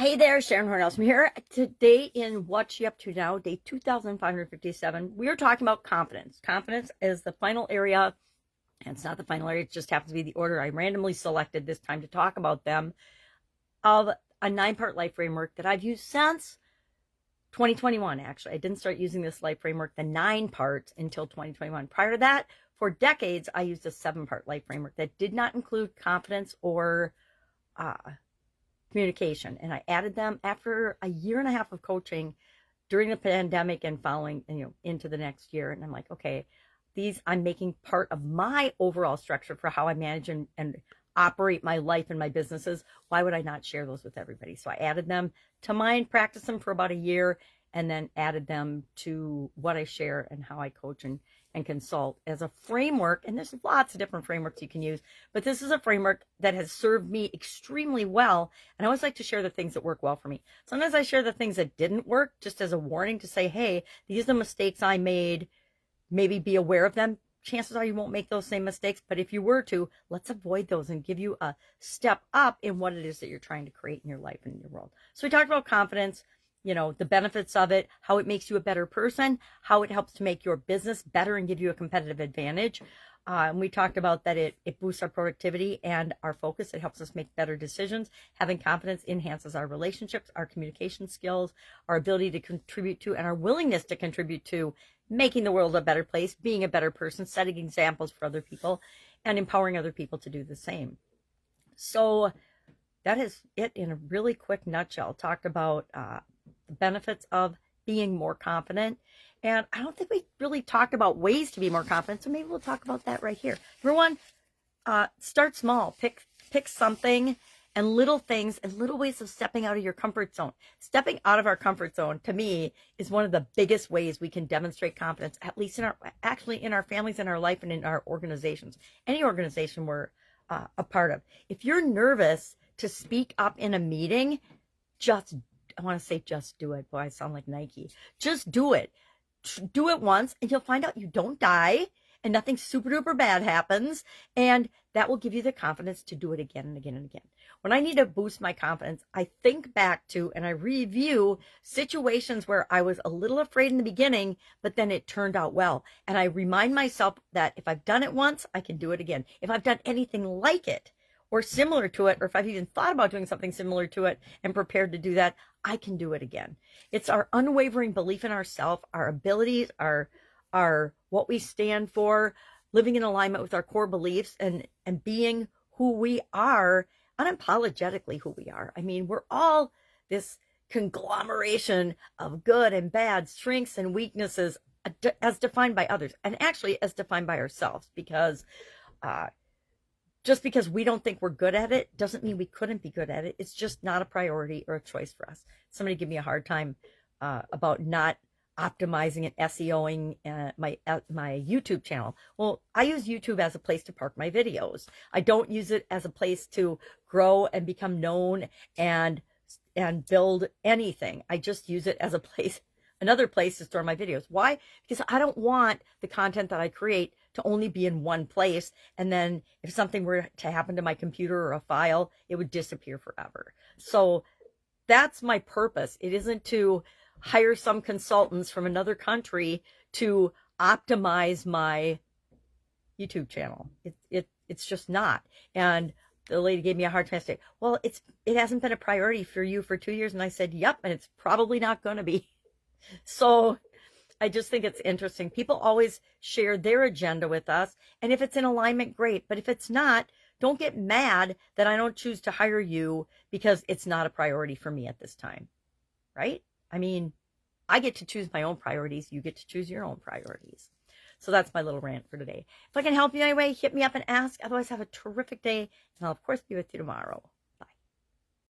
Hey there, Sharon Horne-Ellstrom here. Today in What's She Up To Now, day 2557, we are talking about confidence. Confidence is the final area, and it's not the final area, it just happens to be the order I randomly selected this time to talk about them, of a 9-part life framework that I've used since 2021, actually. I didn't start using this life framework, the 9 parts, until 2021. Prior to that, for decades, I used a 7-part life framework that did not include confidence or communication, and I added them after a year and a half of coaching during the pandemic and following into the next year. And I'm like, okay, these I'm making part of my overall structure for how I manage and operate my life and my businesses. Why would I not share those with everybody? So I added them to mine, practiced them for about a year, and then added them to what I share and how I coach and consult as a framework. And there's lots of different frameworks you can use, but this is a framework that has served me extremely well. And I always like to share the things that work well for me. Sometimes I share the things that didn't work just as a warning to say, hey, these are the mistakes I made. Maybe be aware of them. Chances are you won't make those same mistakes, but if you were to, let's avoid those and give you a step up in what it is that you're trying to create in your life and in your world. So we talked about confidence, the benefits of it, how it makes you a better person, how it helps to make your business better and give you a competitive advantage. And we talked about that it boosts our productivity and our focus. It helps us make better decisions. Having confidence enhances our relationships, our communication skills, our ability to contribute to, and our willingness to contribute to making the world a better place, being a better person, setting examples for other people, and empowering other people to do the same. So that is it in a really quick nutshell. Talked about the benefits of being more confident. And I don't think we really talked about ways to be more confident, so maybe we'll talk about that right here. Number one, start small. Pick something and little things and little ways of stepping out of your comfort zone. Stepping out of our comfort zone, to me, is one of the biggest ways we can demonstrate confidence, at least in our families, in our life, and in our organizations. Any organization we're a part of. If you're nervous to speak up in a meeting, just do it. Boy, I sound like Nike. Just do it. Do it once and you'll find out you don't die and nothing super duper bad happens. And that will give you the confidence to do it again and again and again. When I need to boost my confidence, I think back to and I review situations where I was a little afraid in the beginning, but then it turned out well. And I remind myself that if I've done it once, I can do it again. If I've done anything like it, or similar to it, or if I've even thought about doing something similar to it and prepared to do that, I can do it again. It's our unwavering belief in ourselves, our abilities, our what we stand for, living in alignment with our core beliefs, and being who we are, unapologetically who we are. I mean, we're all this conglomeration of good and bad, strengths and weaknesses, as defined by others, and actually as defined by ourselves, because just because we don't think we're good at it doesn't mean we couldn't be good at it. It's just not a priority or a choice for us. Somebody give me a hard time about not optimizing and SEOing my YouTube channel. Well, I use YouTube as a place to park my videos. I don't use it as a place to grow and become known and build anything. I just use it as a place, another place to store my videos. Why? Because I don't want the content that I create to only be in one place. And then if something were to happen to my computer or a file, it would disappear forever. So that's my purpose. It isn't to hire some consultants from another country to optimize my YouTube channel. It's just not. And the lady gave me a hard time to say, well, it hasn't been a priority for you for 2 years. And I said, yep, and it's probably not going to be. So I just think it's interesting. People always share their agenda with us. And if it's in alignment, great. But if it's not, don't get mad that I don't choose to hire you because it's not a priority for me at this time. Right? I mean, I get to choose my own priorities. You get to choose your own priorities. So that's my little rant for today. If I can help you in any way, hit me up and ask. Otherwise, have a terrific day. And I'll, of course, be with you tomorrow.